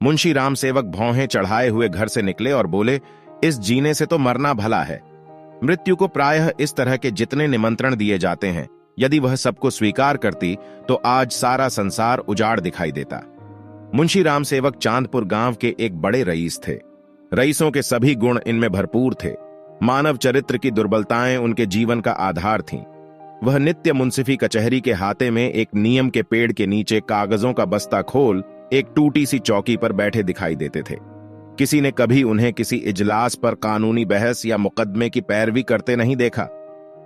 मुंशी राम सेवक भौहें चढ़ाए हुए घर से निकले और बोले, इस जीने से तो मरना भला है। मृत्यु को प्रायः इस तरह के जितने निमंत्रण दिए जाते हैं, यदि वह सबको स्वीकार करती तो आज सारा संसार उजाड़ दिखाई देता। मुंशी राम सेवक चांदपुर गांव के एक बड़े रईस थे। रईसों के सभी गुण इनमें भरपूर थे। मानव चरित्र की दुर्बलताएं उनके जीवन का आधार थीं। वह नित्य मुंसिफी कचहरी के हाथे में एक नियम के पेड़ के नीचे कागजों का बस्ता खोल एक टूटी सी चौकी पर बैठे दिखाई देते थे। किसी ने कभी उन्हें किसी इजलास पर कानूनी बहस या मुकदमे की पैरवी करते नहीं देखा,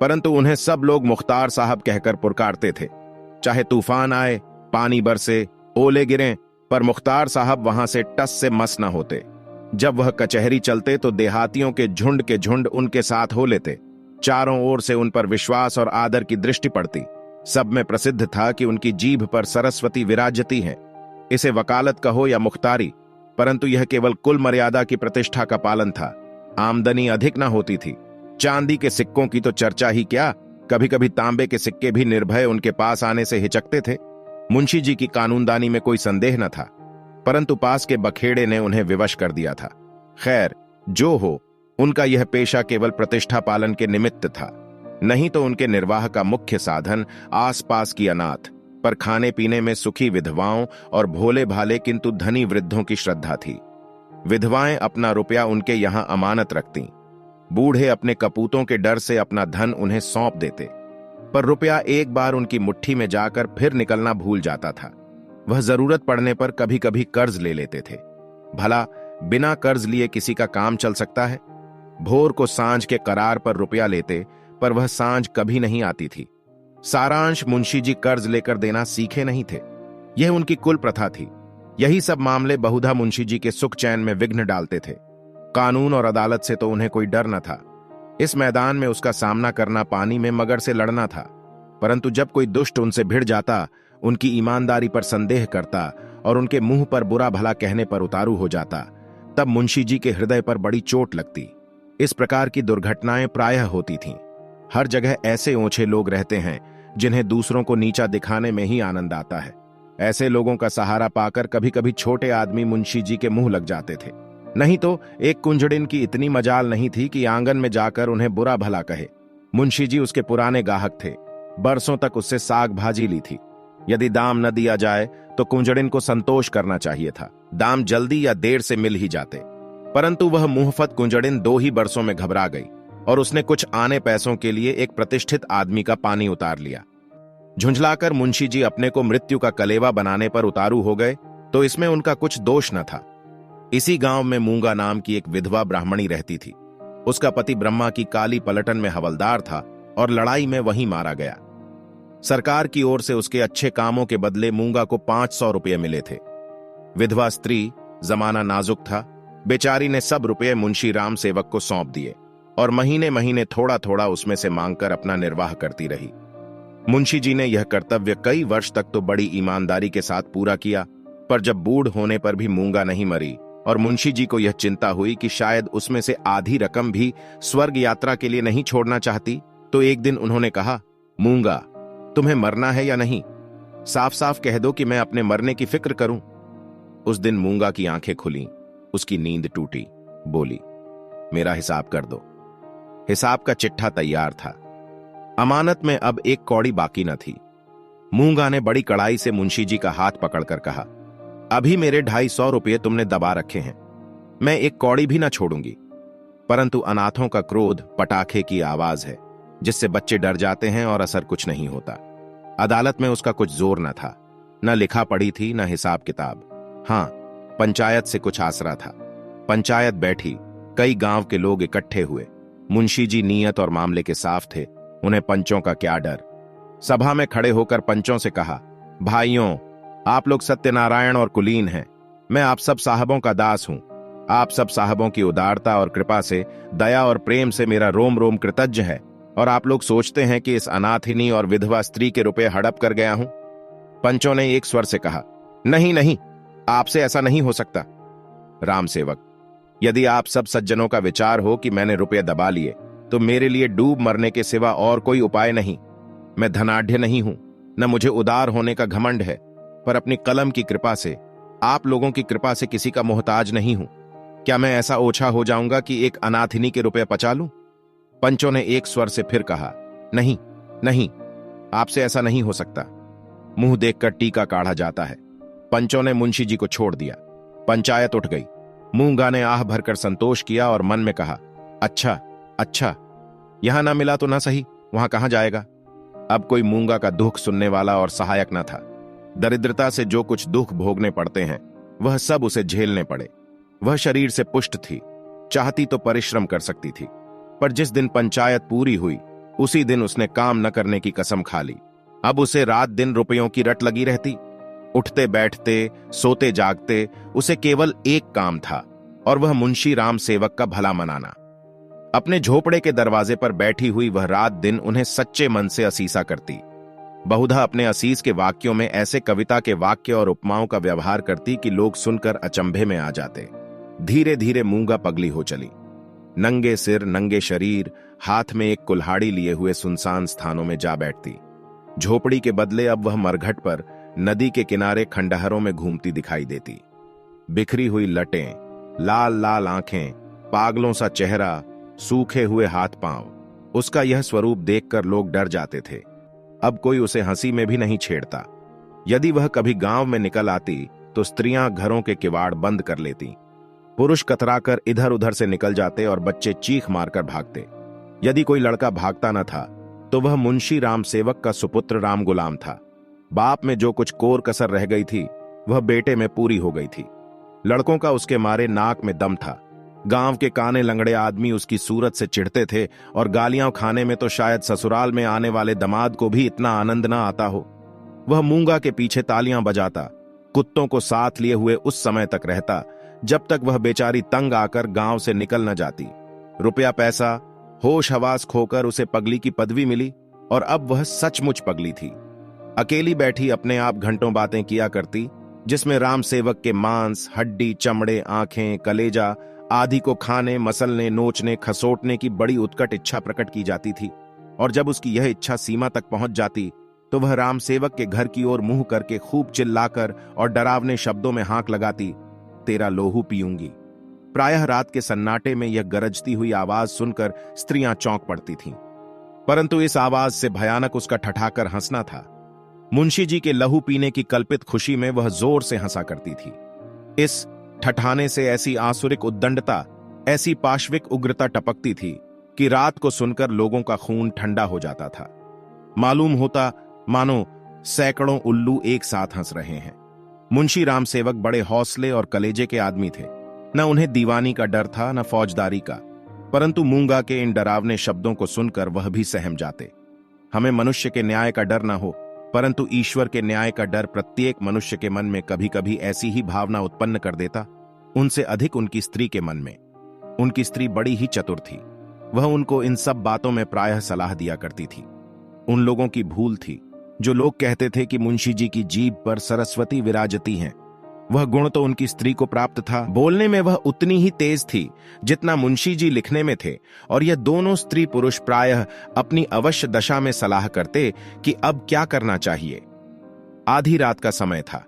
परंतु उन्हें सब लोग मुख्तार साहब कहकर पुकारते थे। चाहे तूफान आए, पानी बरसे, ओले गिरें, पर मुख्तार साहब वहां से टस से मस न होते। जब वह कचहरी चलते तो देहातियों के झुंड उनके साथ हो लेते। चारों ओर से उन पर विश्वास और आदर की दृष्टि पड़ती। सब में प्रसिद्ध था कि उनकी जीभ पर सरस्वती विराजती है। इसे वकालत कहो या मुख्तारी, परंतु यह केवल कुल मर्यादा की प्रतिष्ठा का पालन था। आमदनी अधिक न होती थी। चांदी के सिक्कों की तो चर्चा ही क्या, कभी कभी तांबे के सिक्के भी निर्भय उनके पास आने से हिचकते थे। मुंशी जी की कानूनदानी में कोई संदेह न था, परंतु पास के बखेड़े ने उन्हें विवश कर दिया था। खैर, जो हो, उनका यह पेशा केवल प्रतिष्ठा पालन के निमित्त था, नहीं तो उनके निर्वाह का मुख्य साधन आसपास की अनाथ पर खाने पीने में सुखी विधवाओं और भोले भाले किंतु धनी वृद्धों की श्रद्धा थी। विधवाएं अपना रुपया उनके यहां अमानत रखतीं। बूढ़े अपने कपूतों के डर से अपना धन उन्हें सौंप देते, पर रुपया एक बार उनकी मुट्ठी में जाकर फिर निकलना भूल जाता था। वह जरूरत पड़ने पर कभी कभी कर्ज ले लेते थे। भला बिना कर्ज लिए किसी का काम चल सकता है? भोर को सांझ के करार पर रुपया लेते, पर वह सांझ कभी नहीं आती थी। सारांश, मुंशी जी कर्ज लेकर देना सीखे नहीं थे। यह उनकी कुल प्रथा थी। यही सब मामले बहुधा मुंशी जी के सुख चैन में विघ्न डालते थे। कानून और अदालत से तो उन्हें कोई डर न था। इस मैदान में उसका सामना करना पानी में मगर से लड़ना था। परंतु जब कोई दुष्ट उनसे भिड़ जाता, उनकी ईमानदारी पर संदेह करता और उनके मुंह पर बुरा भला कहने पर उतारू हो जाता, तब मुंशी जी के हृदय पर बड़ी चोट लगती। इस प्रकार की दुर्घटनाएं प्रायः होती थीं। हर जगह ऐसे ओछे लोग रहते हैं जिन्हें दूसरों को नीचा दिखाने में ही आनंद आता है। ऐसे लोगों का सहारा पाकर कभी कभी छोटे आदमी मुंशी जी के मुंह लग जाते थे। नहीं तो एक कुंजड़िन की इतनी मजाल नहीं थी कि आंगन में जाकर उन्हें बुरा भला कहे। मुंशी जी उसके पुराने गाहक थे। बरसों तक उससे साग भाजी ली थी। यदि दाम न दिया जाए तो कुंजड़िन को संतोष करना चाहिए था। दाम जल्दी या देर से मिल ही जाते, परंतु वह मुंहफत कुंजड़िन 2 ही बरसों में घबरा गई और उसने कुछ आने पैसों के लिए एक प्रतिष्ठित आदमी का पानी उतार लिया। झुंझलाकर मुंशी जी अपने को मृत्यु का कलेवा बनाने पर उतारू हो गए, तो इसमें उनका कुछ दोष न था। इसी गांव में मूंगा नाम की एक विधवा ब्राह्मणी रहती थी। उसका पति ब्रह्मा की काली पलटन में हवलदार था और लड़ाई में वहीं मारा गया। सरकार की ओर से उसके अच्छे कामों के बदले मूंगा को 500 रुपये मिले थे। विधवा स्त्री, जमाना नाजुक था। बेचारी ने सब रुपये मुंशी राम सेवक को सौंप दिए और महीने महीने थोड़ा थोड़ा उसमें से मांगकर अपना निर्वाह करती रही। मुंशी जी ने यह कर्तव्य कई वर्ष तक तो बड़ी ईमानदारी के साथ पूरा किया, पर जब बूढ़ होने पर भी मूंगा नहीं मरी और मुंशी जी को यह चिंता हुई कि शायद उसमें से आधी रकम भी स्वर्ग यात्रा के लिए नहीं छोड़ना चाहती, तो एक दिन उन्होंने कहा, मूंगा, तुम्हें मरना है या नहीं? साफ साफ कह दो कि मैं अपने मरने की फिक्र करूं। उस दिन मूंगा की आंखें खुली, उसकी नींद टूटी। बोली, मेरा हिसाब कर दो। हिसाब का चिट्ठा तैयार था। अमानत में अब एक कौड़ी बाकी न थी। मूंगा ने बड़ी कड़ाई से मुंशी जी का हाथ पकड़कर कहा, अभी मेरे 250 रुपये तुमने दबा रखे हैं, मैं एक कौड़ी भी न छोड़ूंगी। परंतु अनाथों का क्रोध पटाखे की आवाज है, जिससे बच्चे डर जाते हैं और असर कुछ नहीं होता। अदालत में उसका कुछ जोर न था। न लिखा पढ़ी थी, न हिसाब किताब। हां, पंचायत से कुछ आसरा था। पंचायत बैठी, कई गांव के लोग इकट्ठे हुए। मुंशी जी नियत और मामले के साफ थे, उन्हें पंचों का क्या डर। सभा में खड़े होकर पंचों से कहा, भाइयों, आप लोग सत्यनारायण और कुलीन हैं। मैं आप सब साहबों का दास हूं। आप सब साहबों की उदारता और कृपा से, दया और प्रेम से मेरा रोम रोम कृतज्ञ है, और आप लोग सोचते हैं कि इस अनाथिनी और विधवा स्त्री के रुपए हड़प कर गया हूं। पंचों ने एक स्वर से कहा, नहीं नहीं, आपसे ऐसा नहीं हो सकता। राम सेवक, यदि आप सब सज्जनों का विचार हो कि मैंने रुपये दबा लिए, तो मेरे लिए डूब मरने के सिवा और कोई उपाय नहीं। मैं धनाढ्य नहीं हूं, न मुझे उदार होने का घमंड है, पर अपनी कलम की कृपा से आप लोगों की कृपा से किसी का मोहताज नहीं हूं। क्या मैं ऐसा ओछा हो जाऊंगा कि एक अनाथिनी के रुपए पचा लूं? पंचों ने एक स्वर से फिर कहा, नहीं नहीं, आपसे ऐसा नहीं हो सकता। मुंह देखकर टीका काढ़ा जाता है। पंचों ने मुंशी जी को छोड़ दिया। पंचायत उठ गई। मूंगा ने आह भरकर संतोष किया और मन में कहा, अच्छा अच्छा, यहां ना मिला तो ना सही, वहां कहां जाएगा। अब कोई मूंगा का दुख सुनने वाला और सहायक न था। दरिद्रता से जो कुछ दुख भोगने पड़ते हैं वह सब उसे झेलने पड़े। वह शरीर से पुष्ट थी, चाहती तो परिश्रम कर सकती थी, पर जिस दिन पंचायत पूरी हुई उसी दिन उसने काम न करने की कसम खा ली। अब उसे रात दिन रुपयों की रट लगी रहती। उठते बैठते, सोते जागते उसे केवल एक काम था, और वह मुंशी राम सेवक का भला मनाना। अपने झोपड़े के दरवाजे पर बैठी हुई वह रात दिन उन्हें सच्चे मन से असीसा करती। बहुधा अपने असीस के वाक्यों में ऐसे कविता के वाक्य और उपमाओं का व्यवहार करती कि लोग सुनकर अचंभे में आ जाते। धीरे धीरे मूंगा पगली हो चली। नंगे सिर, नंगे शरीर, हाथ में एक कुल्हाड़ी लिए हुए सुनसान स्थानों में जा बैठती। झोपड़ी के बदले अब वह मरघट पर नदी के किनारे खंडहरों में घूमती दिखाई देती। बिखरी हुई लटें, लाल लाल आंखें, पागलों सा चेहरा, सूखे हुए हाथ पांव, उसका यह स्वरूप देखकर लोग डर जाते थे। अब कोई उसे हंसी में भी नहीं छेड़ता। यदि वह कभी गांव में निकल आती तो स्त्रियां घरों के किवाड़ बंद कर लेती। पुरुष कतराकर इधर उधर से निकल जाते और बच्चे चीख मारकर भागते। यदि कोई लड़का भागता न था तो वह मुंशी राम सेवक का सुपुत्र राम गुलाम था। बाप में जो कुछ कोर कसर रह गई थी वह बेटे में पूरी हो गई थी। लड़कों का उसके मारे नाक में दम था। गांव के काने लंगड़े आदमी उसकी सूरत से चिढ़ते थे, और गालियां खाने में तो शायद ससुराल में आने वाले दमाद को भी इतना आनंद न आता हो। वह मूंगा के पीछे तालियां बजाता, कुत्तों को साथ लिए हुए उस समय तक रहता जब तक वह बेचारी तंग आकर गांव से निकल न जाती। रुपया पैसा, होश हवास खोकर उसे पगली की पदवी मिली, और अब वह सचमुच पगली थी। अकेली बैठी अपने आप घंटों बातें किया करती, जिसमें राम सेवक के मांस, हड्डी, चमड़े, आंखें, कलेजा आदि को खाने, मसलने, नोचने, खसोटने की बड़ी उत्कट इच्छा प्रकट की जाती थी। और जब उसकी यह इच्छा सीमा तक पहुंच जाती तो वह राम सेवक के घर की ओर मुंह करके खूब चिल्लाकर और डरावने शब्दों में हांक लगाती, तेरा लोहू पीऊंगी। प्रायः रात के सन्नाटे में यह गरजती हुई आवाज सुनकर स्त्रियां चौंक पड़ती थीं, परंतु इस आवाज से भयानक उसका ठठाकर हंसना था। मुंशी जी के लहू पीने की कल्पित खुशी में वह जोर से हंसा करती थी। इस ठठाने से ऐसी आसुरिक उद्दंडता, ऐसी पाशविक उग्रता टपकती थी कि रात को सुनकर लोगों का खून ठंडा हो जाता था। मालूम होता मानो सैकड़ों उल्लू एक साथ हंस रहे हैं। मुंशी राम सेवक बड़े हौसले और कलेजे के आदमी थे। न उन्हें दीवानी का डर था, न फौजदारी का, परंतु मूंगा के इन डरावने शब्दों को सुनकर वह भी सहम जाते। हमें मनुष्य के न्याय का डर न हो, परंतु ईश्वर के न्याय का डर प्रत्येक मनुष्य के मन में कभी कभी ऐसी ही भावना उत्पन्न कर देता। उनसे अधिक उनकी स्त्री के मन में। उनकी स्त्री बड़ी ही चतुर थी। वह उनको इन सब बातों में प्रायः सलाह दिया करती थी। उन लोगों की भूल थी जो लोग कहते थे कि मुंशी जी की जीभ पर सरस्वती विराजती हैं। वह गुण तो उनकी स्त्री को प्राप्त था। बोलने में वह उतनी ही तेज थी जितना मुंशी जी लिखने में थे, और यह दोनों स्त्री पुरुष प्रायः अपनी अवश्य दशा में सलाह करते कि अब क्या करना चाहिए। आधी रात का समय था।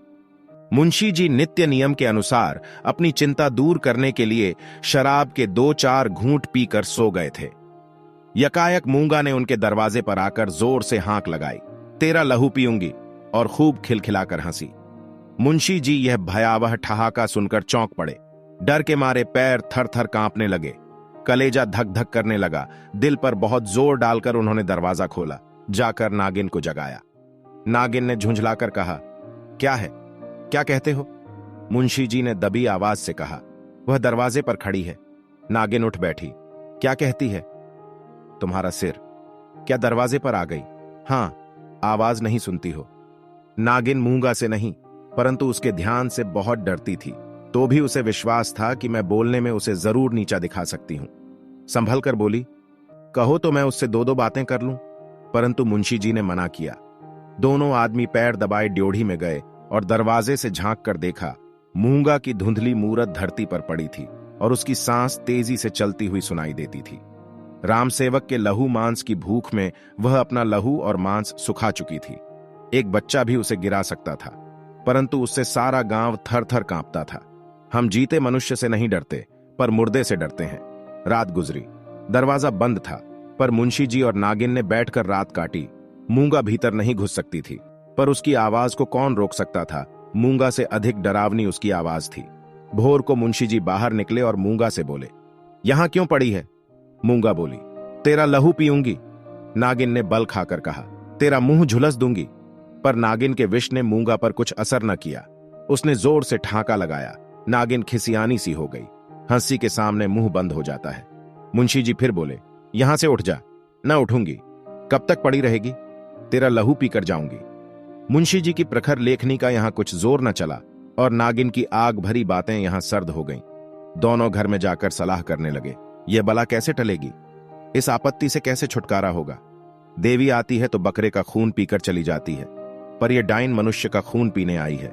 मुंशी जी नित्य नियम के अनुसार अपनी चिंता दूर करने के लिए शराब के 2-4 घूंट पीकर सो गए थे। यकायक मूंगा ने उनके दरवाजे पर आकर जोर से हांक लगाई, तेरा लहू पीऊंगी, और खूब खिलखिलाकर हंसी। मुंशी जी यह भयावह ठहाका सुनकर चौंक पड़े। डर के मारे पैर थर थर कांपने लगे, कलेजा धक धक करने लगा। दिल पर बहुत जोर डालकर उन्होंने दरवाजा खोला, जाकर नागिन को जगाया। नागिन ने झुंझलाकर कहा, क्या है, क्या कहते हो? मुंशी जी ने दबी आवाज से कहा, वह दरवाजे पर खड़ी है। नागिन उठ बैठी, क्या कहती है? तुम्हारा सिर। क्या दरवाजे पर आ गई? हां, आवाज नहीं सुनती हो? नागिन मूंगा से नहीं परंतु उसके ध्यान से बहुत डरती थी, तो भी उसे विश्वास था कि मैं बोलने में उसे जरूर नीचा दिखा सकती हूं। संभल कर बोली, कहो तो मैं उससे 2-2 बातें कर लूं। परंतु मुंशी जी ने मना किया। दोनों आदमी पैर दबाए ड्योढ़ी में गए और दरवाजे से झांक कर देखा। मूंगा की धुंधली मूरत धरती पर पड़ी थी और उसकी सांस तेजी से चलती हुई सुनाई देती थी। राम सेवक के लहू मांस की भूख में वह अपना लहू और मांस सुखा चुकी थी। एक बच्चा भी उसे गिरा सकता था। परंतु उससे सारा गांव थर थर कांपता था। हम जीते मनुष्य से नहीं डरते, पर मुर्दे से डरते हैं। रात गुजरी, दरवाजा बंद था, पर मुंशी जी और नागिन ने बैठकर रात काटी। मूंगा भीतर नहीं घुस सकती थी, पर उसकी आवाज को कौन रोक सकता था। मूंगा से अधिक डरावनी उसकी आवाज थी। भोर को मुंशी जी बाहर निकले और मूंगा से बोले, यहां क्यों पड़ी है? मूंगा बोली, तेरा लहू पीऊंगी। नागिन ने बल खाकर कहा, तेरा मुंह झुलस दूंगी। पर नागिन के विष ने मूंगा पर कुछ असर न किया। उसने जोर से ठाका लगाया। नागिन खिसियानी सी हो गई। हंसी के सामने मुंह बंद हो जाता है। मुंशी जी फिर बोले, यहां से उठ जा। न उठूंगी। कब तक पड़ी रहेगी? तेरा लहू पीकर जाऊंगी। मुंशी जी की प्रखर लेखनी का यहां कुछ जोर न चला और नागिन की आग भरी बातें यहां सर्द हो गईं। दोनों घर में जाकर सलाह करने लगे, यह बला कैसे टलेगी? इस आपत्ति से कैसे छुटकारा होगा? देवी आती है तो बकरे का खून पीकर चली जाती है, पर यह डाइन मनुष्य का खून पीने आई है।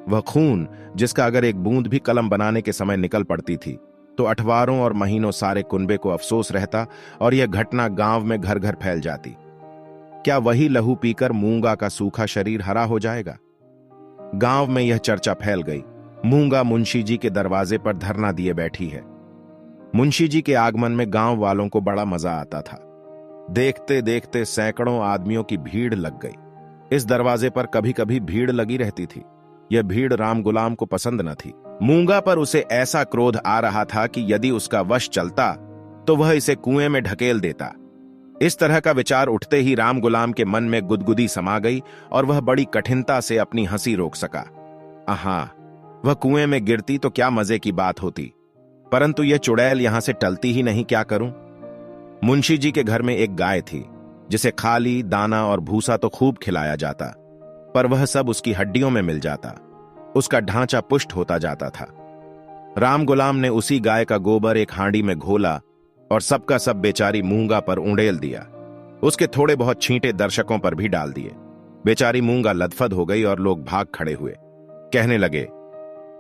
वह खून जिसका अगर एक बूंद भी कलम बनाने के समय निकल पड़ती थी तो अठवारों और महीनों सारे कुनबे को अफसोस रहता और यह घटना गांव में घर घर फैल जाती। क्या वही लहू पीकर मूंगा का सूखा शरीर हरा हो जाएगा? गांव में यह चर्चा फैल गई। मूंगा मुंशी जी के दरवाजे पर धरना दिए बैठी है। मुंशी जी के आगमन में गांव वालों को बड़ा मजा आता था। देखते देखते सैकड़ों आदमियों की भीड़ लग गई। इस दरवाजे पर कभी कभी भीड़ लगी रहती थी। यह भीड़ राम गुलाम को पसंद न थी। मूंगा पर उसे ऐसा क्रोध आ रहा था कि यदि उसका वश चलता तो वह इसे कुएं में ढकेल देता। इस तरह का विचार उठते ही राम गुलाम के मन में गुदगुदी समा गई और वह बड़ी कठिनता से अपनी हंसी रोक सका। आहा, वह कुएं में गिरती तो क्या मजे की बात होती, परंतु यह चुड़ैल यहां से टलती ही नहीं, क्या करूं? मुंशी जी के घर में एक गाय थी जिसे खाली दाना और भूसा तो खूब खिलाया जाता, पर वह सब उसकी हड्डियों में मिल जाता। उसका ढांचा पुष्ट होता जाता था। राम गुलाम ने उसी गाय का गोबर एक हांडी में घोला और सबका सब बेचारी मूंगा पर उंडेल दिया। उसके थोड़े बहुत छींटे दर्शकों पर भी डाल दिए। बेचारी मूंगा लदफद हो गई और लोग भाग खड़े हुए। कहने लगे,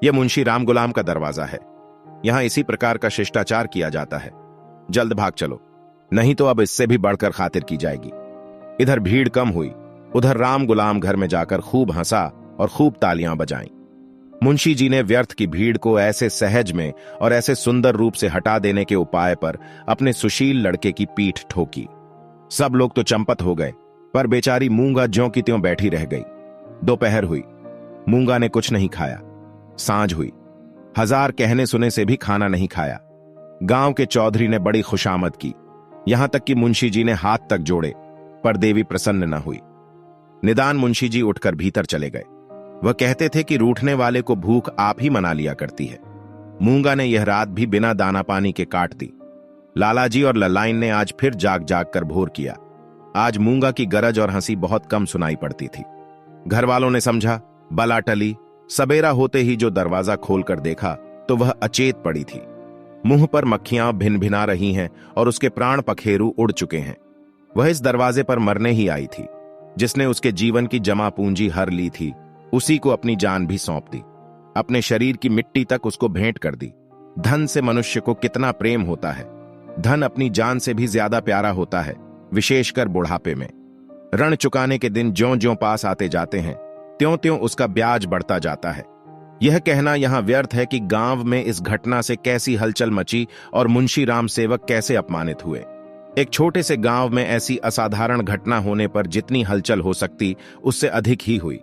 यह मुंशी राम गुलाम का दरवाजा है, यहां इसी प्रकार का शिष्टाचार किया जाता है। जल्द भाग चलो, नहीं तो अब इससे भी बढ़कर खातिर की जाएगी। इधर भीड़ कम हुई, उधर राम गुलाम घर में जाकर खूब हंसा और खूब तालियां बजाईं। मुंशी जी ने व्यर्थ की भीड़ को ऐसे सहज में और ऐसे सुंदर रूप से हटा देने के उपाय पर अपने सुशील लड़के की पीठ ठोकी। सब लोग तो चंपत हो गए, पर बेचारी मूंगा ज्यों की त्यों बैठी रह गई। दोपहर हुई, मूंगा ने कुछ नहीं खाया। सांझ हुई, हजार कहने सुने से भी खाना नहीं खाया। गांव के चौधरी ने बड़ी खुशामद की, यहां तक कि मुंशी जी ने हाथ तक जोड़े, पर देवी प्रसन्न न हुई। निदान मुंशी जी उठकर भीतर चले गए। वह कहते थे कि रूठने वाले को भूख आप ही मना लिया करती है। मूंगा ने यह रात भी बिना दाना पानी के काट दी। लालाजी और ललाइन ने आज फिर जाग जाग कर भोर किया। आज मूंगा की गरज और हंसी बहुत कम सुनाई पड़ती थी। घर वालों ने समझा बला टली। सबेरा होते ही जो दरवाजा खोलकर देखा तो वह अचेत पड़ी थी। मुंह पर मक्खियां भिन भिना रही हैं और उसके प्राण पखेरु उड़ चुके हैं। वह इस दरवाजे पर मरने ही आई थी। जिसने उसके जीवन की जमा पूंजी हर ली थी, उसी को अपनी जान भी सौंप दी। अपने शरीर की मिट्टी तक उसको भेंट कर दी। धन से मनुष्य को कितना प्रेम होता है। धन अपनी जान से भी ज्यादा प्यारा होता है, विशेषकर बुढ़ापे में। ऋण चुकाने के दिन ज्यों ज्यों पास आते जाते हैं, त्यों त्यों उसका ब्याज बढ़ता जाता है। यह कहना यहां व्यर्थ है कि गांव में इस घटना से कैसी हलचल मची और मुंशी राम सेवक कैसे अपमानित हुए। एक छोटे से गांव में ऐसी असाधारण घटना होने पर जितनी हलचल हो सकती, उससे अधिक ही हुई।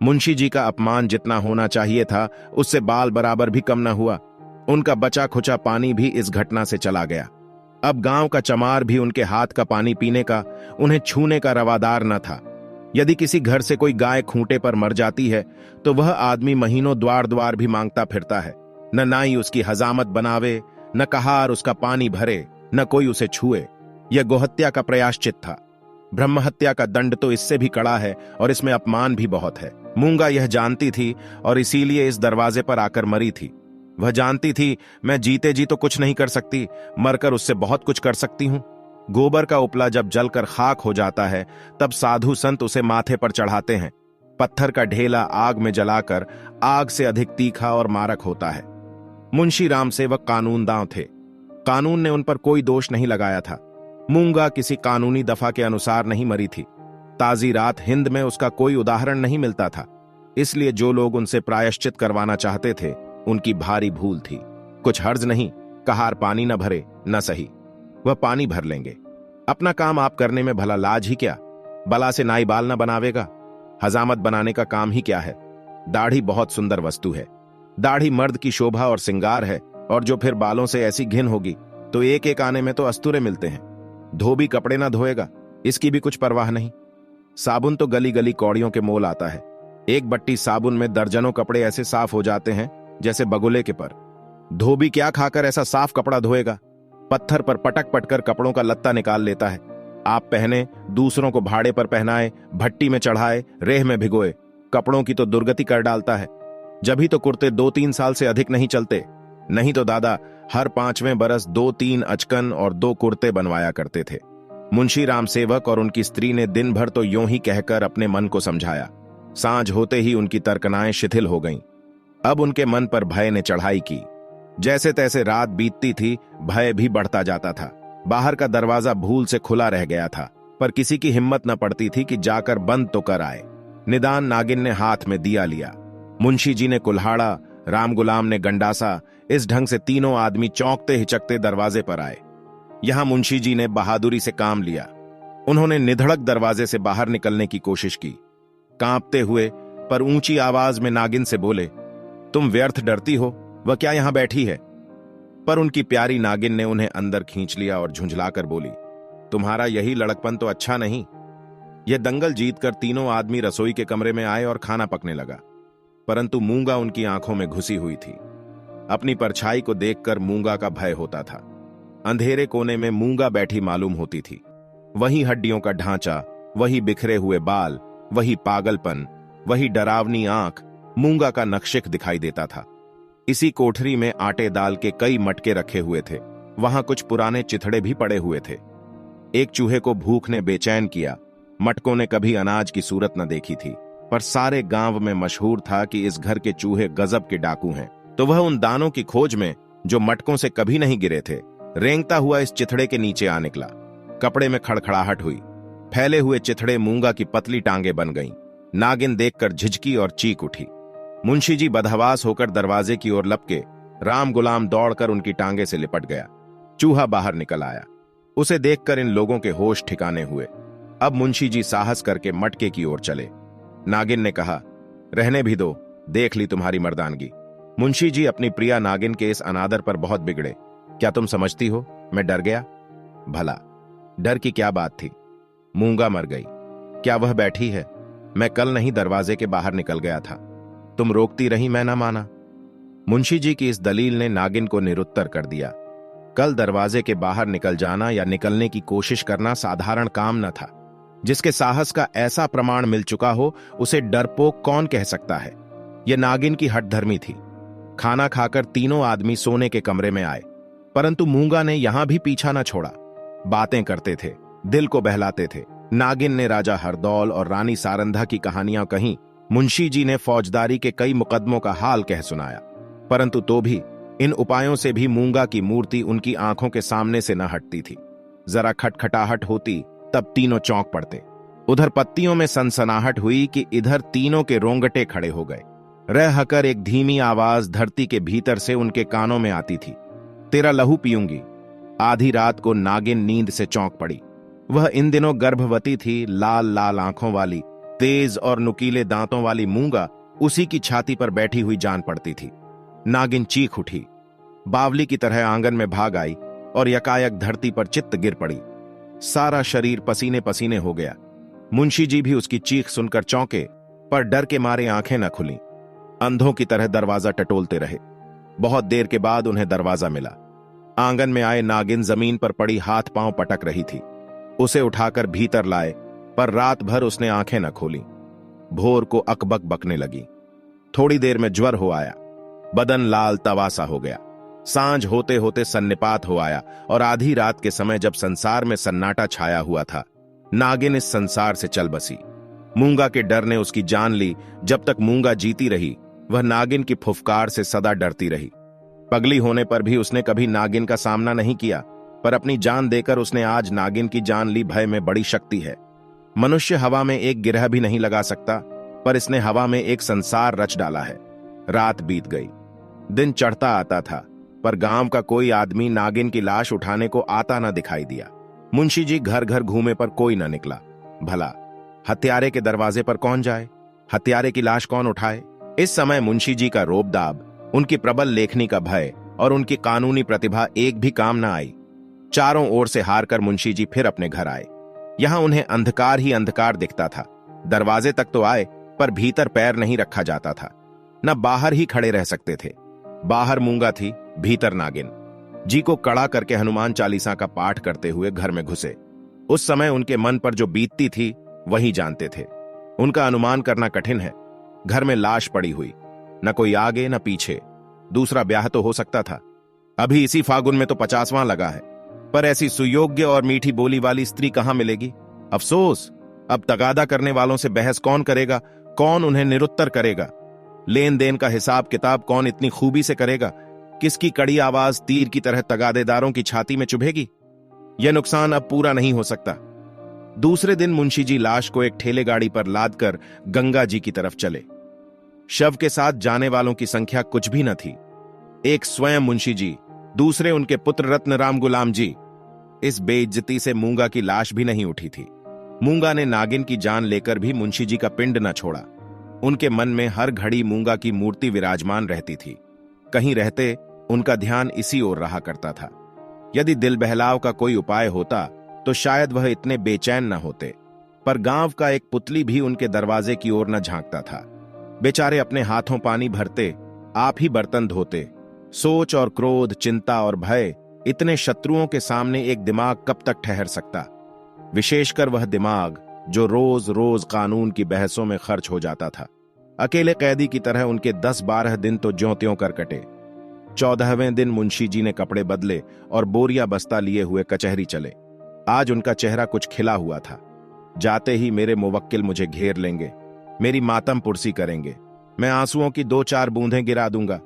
मुंशी जी का अपमान जितना होना चाहिए था, उससे बाल बराबर भी कम न हुआ। उनका बचा खुचा पानी भी इस घटना से चला गया। अब गांव का चमार भी उनके हाथ का पानी पीने का, उन्हें छूने का रवादार न था। यदि किसी घर से कोई गाय खूंटे पर मर जाती है तो वह आदमी महीनों द्वार द्वार भी मांगता फिरता है। न नाई उसकी हजामत बनावे, न कहार उसका पानी भरे, न कोई उसे छुए। यह गोहत्या का प्रयाश्चित था। ब्रह्महत्या का दंड तो इससे भी कड़ा है और इसमें अपमान भी बहुत है। मूंगा यह जानती थी और इसीलिए इस दरवाजे पर आकर मरी थी। वह जानती थी मैं जीते जी तो कुछ नहीं कर सकती, मरकर उससे बहुत कुछ कर सकती हूं। गोबर का उपला जब जलकर खाक हो जाता है तब साधु संत उसे माथे पर चढ़ाते हैं। पत्थर का ढेला आग में जलाकर आग से अधिक तीखा और मारक होता है। मुंशी राम सेवक कानूनदां थे। कानून ने उन पर कोई दोष नहीं लगाया था। मूंगा किसी कानूनी दफा के अनुसार नहीं मरी थी। ताजी रात हिंद में उसका कोई उदाहरण नहीं मिलता था। इसलिए जो लोग उनसे प्रायश्चित करवाना चाहते थे उनकी भारी भूल थी। कुछ हर्ज नहीं, कहार पानी न भरे न सही, वह पानी भर लेंगे। अपना काम आप करने में भला लाज ही क्या? बला से नाई बाल न बनावेगा। हजामत बनाने का काम ही क्या है? दाढ़ी बहुत सुंदर वस्तु है। दाढ़ी मर्द की शोभा और सिंगार है, और जो फिर बालों से ऐसी घिन होगी तो एक एक आने में तो अस्तूरे मिलते हैं। धोबी कपड़े ना धोएगा, इसकी भी कुछ परवाह नहीं। साबुन तो गली गली कौड़ियों के मोल आता है। एक बट्टी साबुन में दर्जनों कपड़े ऐसे साफ हो जाते हैं जैसे बगुले के पर। धोबी क्या खाकर ऐसा साफ कपड़ा धोएगा? पत्थर पर पटक पटकर कपड़ों का लत्ता निकाल लेता है। आप पहने, दूसरों को भाड़े पर पहनाए, भट्टी में चढ़ाए, रेह में भिगोए, कपड़ों की तो दुर्गति कर डालता है। जब ही तो कुर्ते 2-3 साल से अधिक नहीं चलते, नहीं तो दादा हर 5वें बरस 2-3 अचकन और 2 कुर्ते बनवाया करते थे। मुंशी राम सेवक और उनकी स्त्री ने दिन भर तो यूं ही कहकर अपने मन को समझाया। सांझ होते ही उनकी तर्कनाएं शिथिल हो गईं। अब उनके मन पर भय ने चढ़ाई की। जैसे तैसे रात बीतती थी, भय भी बढ़ता जाता था। बाहर का दरवाजा भूल से खुला रह गया था, पर किसी की हिम्मत न पड़ती थी कि जाकर बंद तो कर आए। निदान नागिन ने हाथ में दिया लिया, मुंशी जी ने कुल्हाड़ा, राम गुलाम ने गंडासा। इस ढंग से तीनों आदमी चौंकते हिचकते दरवाजे पर आए। यहां मुंशी जी ने बहादुरी से काम लिया। उन्होंने निधड़क दरवाजे से बाहर निकलने की कोशिश की। कांपते हुए पर ऊंची आवाज में नागिन से बोले, तुम व्यर्थ डरती हो, वह क्या यहां बैठी है? पर उनकी प्यारी नागिन ने उन्हें अंदर खींच लिया और झुंझलाकर बोली, तुम्हारा यही लड़कपन तो अच्छा नहीं। यह दंगल जीतकर तीनों आदमी रसोई के कमरे में आए और खाना पकने लगा, परंतु मूंगा उनकी आंखों में घुसी हुई थी। अपनी परछाई को देखकर मूंगा का भय होता था। अंधेरे कोने में मूंगा बैठी मालूम होती थी। वही हड्डियों का ढांचा, वही बिखरे हुए बाल, वही पागलपन, वही डरावनी आंख मूंगा का नक्शिक दिखाई देता था। इसी कोठरी में आटे दाल के कई मटके रखे हुए थे। वहां कुछ पुराने चिथड़े भी पड़े हुए थे। एक चूहे को भूख ने बेचैन किया। मटकों ने कभी अनाज की सूरत न देखी थी, पर सारे गांव में मशहूर था कि इस घर के चूहे गजब के डाकू हैं। तो वह उन दानों की खोज में, जो मटकों से कभी नहीं गिरे थे, रेंगता हुआ इस चिथड़े के नीचे आ निकला। कपड़े में खड़खड़ाहट हुई। फैले हुए चिथड़े मूंगा की पतली टांगे बन गईं। नागिन देखकर झिझकी और चीख उठी। मुंशी जी बदहवास होकर दरवाजे की ओर लपके। राम गुलाम दौड़कर उनकी टांगे से लिपट गया। चूहा बाहर निकल आया। उसे देखकर इन लोगों के होश ठिकाने हुए। अब मुंशी जी साहस करके मटके की ओर चले। नागिन ने कहा, रहने भी दो, देख ली तुम्हारी मर्दानगी। मुंशी जी अपनी प्रिया नागिन के इस अनादर पर बहुत बिगड़े। क्या तुम समझती हो मैं डर गया? भला डर की क्या बात थी? मूंगा मर गई, क्या वह बैठी है? मैं कल नहीं दरवाजे के बाहर निकल गया था, तुम रोकती रही, मैं ना माना। मुंशी जी की इस दलील ने नागिन को निरुत्तर कर दिया। कल दरवाजे के बाहर निकल जाना या निकलने की कोशिश करना साधारण काम न था। जिसके साहस का ऐसा प्रमाण मिल चुका हो, उसे डरपोक कौन कह सकता है? यह नागिन की हठधर्मी थी। खाना खाकर तीनों आदमी सोने के कमरे में आए, परंतु मूंगा ने यहां भी पीछा न छोड़ा। बातें करते थे, दिल को बहलाते थे। नागिन ने राजा हरदौल और रानी सारंधा की कहानियां कहीं। मुंशी जी ने फौजदारी के कई मुकदमों का हाल कह सुनाया, परंतु तो भी इन उपायों से भी मूंगा की मूर्ति उनकी आंखों के सामने से न हटती थी। जरा खटखटाहट होती तब तीनों चौंक पड़ते। उधर पत्तियों में सनसनाहट हुई कि इधर तीनों के रोंगटे खड़े हो गए। रह हकर एक धीमी आवाज धरती के भीतर से उनके कानों में आती थी, तेरा लहू पीऊंगी। आधी रात को नागिन नींद से चौंक पड़ी। वह इन दिनों गर्भवती थी। लाल लाल आंखों वाली, तेज और नुकीले दांतों वाली मूंगा उसी की छाती पर बैठी हुई जान पड़ती थी। नागिन चीख उठी, बावली की तरह आंगन में भाग आई और यकायक धरती पर चित्त गिर पड़ी। सारा शरीर पसीने पसीने हो गया। मुंशी जी भी उसकी चीख सुनकर चौंके, पर डर के मारे आंखें न खुलीं। अंधों की तरह दरवाजा टटोलते रहे। बहुत देर के बाद उन्हें दरवाजा मिला। आंगन में आए नागिन जमीन पर पड़ी हाथ पांव पटक रही थी। उसे उठाकर भीतर लाए, पर रात भर उसने आंखें न खोली। भोर को अकबक बकने लगी। थोड़ी देर में ज्वर हो आया, बदन लाल तवा सा हो गया। सांझ होते होते सन्निपात हो आया, और आधी रात के समय जब संसार में सन्नाटा छाया हुआ था, नागिन इस संसार से चल बसी। मूंगा के डर ने उसकी जान ली। जब तक मूंगा जीती रही, वह नागिन की फुफकार से सदा डरती रही। पगली होने पर भी उसने कभी नागिन का सामना नहीं किया, पर अपनी जान देकर उसने आज नागिन की जान ली। भय में बड़ी शक्ति है। मनुष्य हवा में एक गिरह भी नहीं लगा सकता, पर इसने हवा में एक संसार रच डाला है। रात बीत गई, दिन चढ़ता आता था, पर गांव का कोई आदमी नागिन की लाश उठाने को आता न दिखाई दिया। मुंशी जी घर घर घूमे पर कोई न निकला। भला हत्यारे के दरवाजे पर कौन जाए, हत्यारे की लाश कौन उठाए? इस समय मुंशी जी का रोबदाब, उनकी प्रबल लेखनी का भय और उनकी कानूनी प्रतिभा एक भी काम न आई। चारों ओर से हार कर मुंशी जी फिर अपने घर आए। यहां उन्हें अंधकार ही अंधकार दिखता था। दरवाजे तक तो आए, पर भीतर पैर नहीं रखा जाता था। न बाहर ही खड़े रह सकते थे। बाहर मूंगा थी, भीतर नागिन। जी को कड़ा करके हनुमान चालीसा का पाठ करते हुए घर में घुसे। उस समय उनके मन पर जो बीतती थी वही जानते थे। उनका अनुमान करना कठिन है। घर में लाश पड़ी हुई, न कोई आगे न पीछे। दूसरा ब्याह तो हो सकता था। अभी इसी फागुन में तो 50वां लगा है, पर ऐसी सुयोग्य और मीठी बोली वाली स्त्री कहां मिलेगी? अफसोस, अब तगादा करने वालों से बहस कौन करेगा? कौन उन्हें निरुत्तर करेगा? लेन देन का हिसाब किताब कौन इतनी खूबी से करेगा? किसकी कड़ी आवाज तीर की तरह तगादेदारों की छाती में चुभेगी? यह नुकसान अब पूरा नहीं हो सकता। दूसरे दिन मुंशी जी लाश को एक ठेले गाड़ी पर लादकर गंगा जी की तरफ चले। शव के साथ जाने वालों की संख्या कुछ भी न थी। एक स्वयं मुंशी जी, दूसरे उनके पुत्र रत्न राम गुलाम जी। इस बेइज्जती से मूंगा की लाश भी नहीं उठी थी। मूंगा ने नागिन की जान लेकर भी मुंशी जी का पिंड न छोड़ा। उनके मन में हर घड़ी मूंगा की मूर्ति विराजमान रहती थी। कहीं रहते उनका ध्यान इसी ओर रहा करता था। यदि दिल बहलाव का कोई उपाय होता तो शायद वह इतने बेचैन न होते, पर गांव का एक पुतली भी उनके दरवाजे की ओर न झांकता था। बेचारे अपने हाथों पानी भरते, आप ही बर्तन धोते। सोच और क्रोध, चिंता और भय, इतने शत्रुओं के सामने एक दिमाग कब तक ठहर सकता? विशेषकर वह दिमाग जो रोज रोज कानून की बहसों में खर्च हो जाता था। अकेले कैदी की तरह उनके 10-12 दिन तो ज्यों त्यों कर कटे। 14वें दिन मुंशी जी ने कपड़े बदले और बोरिया बस्ता लिए हुए कचहरी चले। आज उनका चेहरा कुछ खिला हुआ था। जाते ही मेरे मुवक्किल मुझे घेर लेंगे, मेरी मातम पुरसी करेंगे। मैं आंसुओं की 2-4 बूंदें गिरा दूंगा,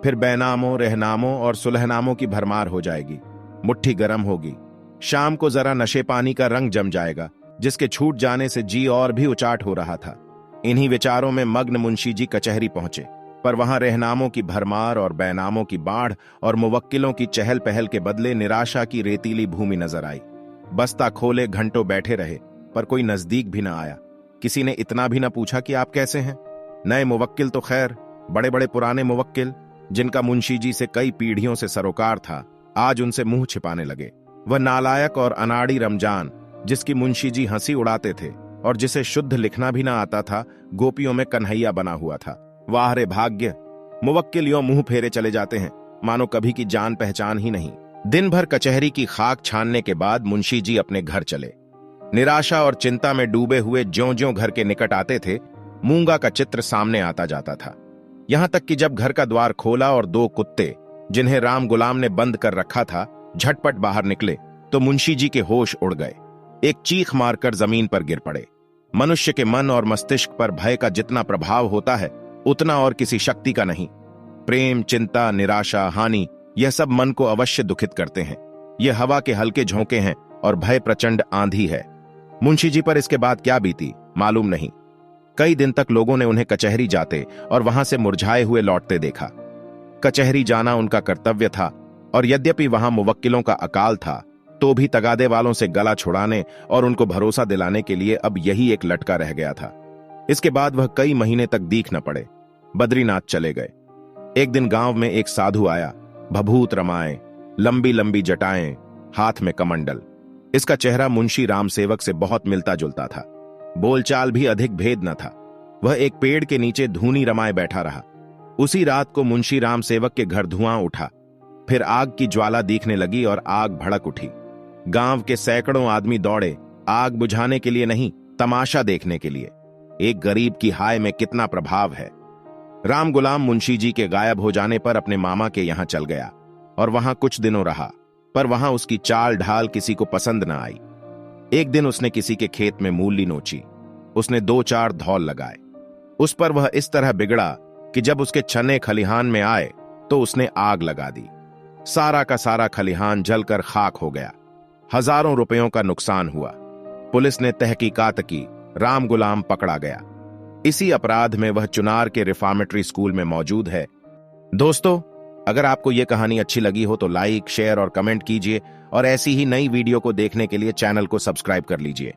फिर बैनामों, रहनामों और सुलहनामों की भरमार हो जाएगी। मुट्ठी गर्म होगी। शाम को जरा नशे पानी का रंग जम जाएगा, जिसके छूट जाने से जी और भी उचाट हो रहा था। इन्हीं विचारों में मग्न मुंशी जी कचहरी पहुंचे, पर वहां रहनामों की भरमार और बैनामों की बाढ़ और मुवक्किलों की चहल पहल के बदले निराशा की रेतीली भूमि नजर आई। बस्ता खोले घंटों बैठे रहे, पर कोई नजदीक भी न आया। किसी ने इतना भी न पूछा कि आप कैसे हैं। नए मुवक्किल तो खैर, बड़े बड़े पुराने मुवक्किल जिनका मुंशी जी से कई पीढ़ियों से सरोकार था, आज उनसे मुंह छिपाने लगे। वह नालायक और अनाड़ी रमजान, जिसकी मुंशी जी हंसी उड़ाते थे और जिसे शुद्ध लिखना भी ना आता था, गोपियों में कन्हैया बना हुआ था। वाह रे भाग्य! मुवक्किल यों मुंह फेरे चले जाते हैं, मानो कभी की जान पहचान ही नहीं। दिन भर कचहरी की खाक छानने के बाद मुंशी जी अपने घर चले। निराशा और चिंता में डूबे हुए ज्यों-ज्यों घर के निकट आते थे, मूंगा का चित्र सामने आता जाता था। यहां तक कि जब घर का द्वार खोला और 2 कुत्ते, जिन्हें राम गुलाम ने बंद कर रखा था, झटपट बाहर निकले, तो मुंशी जी के होश उड़ गए। एक चीख मारकर जमीन पर गिर पड़े। मनुष्य के मन और मस्तिष्क पर भय का जितना प्रभाव होता है, उतना और किसी शक्ति का नहीं। प्रेम, चिंता, निराशा, हानि, यह सब मन को अवश्य दुखित करते हैं। यह हवा के हल्के झोंके हैं और भय प्रचंड आंधी है। मुंशी जी पर इसके बाद क्या बीती मालूम नहीं। कई दिन तक लोगों ने उन्हें कचहरी जाते और वहां से मुरझाए हुए लौटते देखा। कचहरी जाना उनका कर्तव्य था, और यद्यपि वहां मुवक्किलों का अकाल था, तो भी तगादे वालों से गला छुड़ाने और उनको भरोसा दिलाने के लिए अब यही एक लटका रह गया था। इसके बाद वह कई महीने तक दीख न पड़े। बद्रीनाथ चले गए। एक दिन गांव में एक साधु आया, भभूत रमाए, लंबी लंबी जटाएं, हाथ में कमंडल। इसका चेहरा मुंशी राम सेवक से बहुत मिलता जुलता था। बोलचाल भी अधिक भेद न था। वह एक पेड़ के नीचे धूनी रमाए बैठा रहा। उसी रात को मुंशी राम सेवक के घर धुआं उठा, फिर आग की ज्वाला दिखने लगी और आग भड़क उठी। गांव के सैकड़ों आदमी दौड़े, आग बुझाने के लिए नहीं, तमाशा देखने के लिए। एक गरीब की हाय में कितना प्रभाव है। राम गुलाम मुंशी जी के गायब हो जाने पर अपने मामा के यहां चल गया और वहां कुछ दिनों रहा, पर वहां उसकी चाल ढाल किसी को पसंद न आई। एक दिन उसने किसी के खेत में मूली नोची। उसने 2-4 धौल लगाए। उस पर वह इस तरह बिगड़ा कि जब उसके छने खलिहान में आए तो उसने आग लगा दी। सारा का सारा खलिहान जलकर खाक हो गया। हजारों रुपयों का नुकसान हुआ। पुलिस ने तहकीकात की। राम गुलाम पकड़ा गया। इसी अपराध में वह चुनार के रिफॉर्मेटरी स्कूल में मौजूद है। दोस्तों, अगर आपको यह कहानी अच्छी लगी हो तो लाइक, शेयर और कमेंट कीजिए और ऐसी ही नई वीडियो को देखने के लिए चैनल को सब्सक्राइब कर लीजिए।